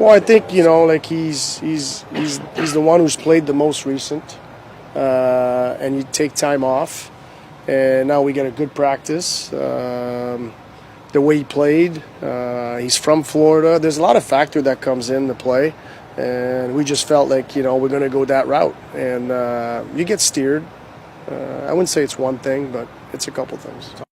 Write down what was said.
Well, I think like he's the one who's played the most recent, and you take time off, and now we get a good practice. The way he played, he's from Florida. There's a lot of factor that comes into play, and we just felt like we're going to go that route, and you get steered. I wouldn't say it's one thing, but it's a couple things.